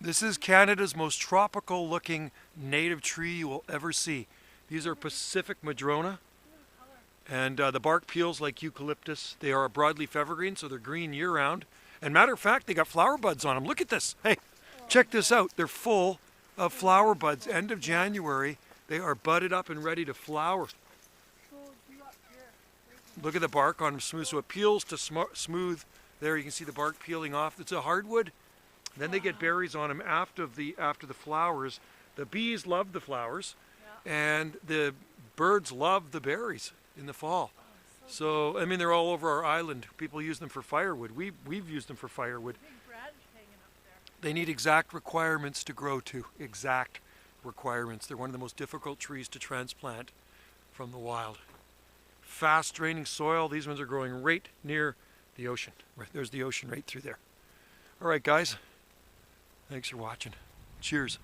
This is Canada's most tropical looking native tree you will ever see. These are Pacific Madrona, and the bark peels like eucalyptus. They are a broadleaf evergreen, so they're green year round. And matter of fact, they got flower buds on them. Look at this. Hey, check this out. They're full of flower buds. End of January, they are budded up and ready to flower. Look at the bark on them, smooth. So it peels to smooth. There you can see the bark peeling off. It's a hardwood. Then they get berries on them after the flowers. The bees love the flowers, and the birds love the berries in the fall. So I mean, they're all over our island. People use them for firewood. We've used them for firewood. They need exact requirements to grow to. Exact requirements. They're one of the most difficult trees to transplant from the wild. Fast draining soil. These ones are growing right near the ocean. There's the ocean right through there. All right, guys. Thanks for watching. Cheers.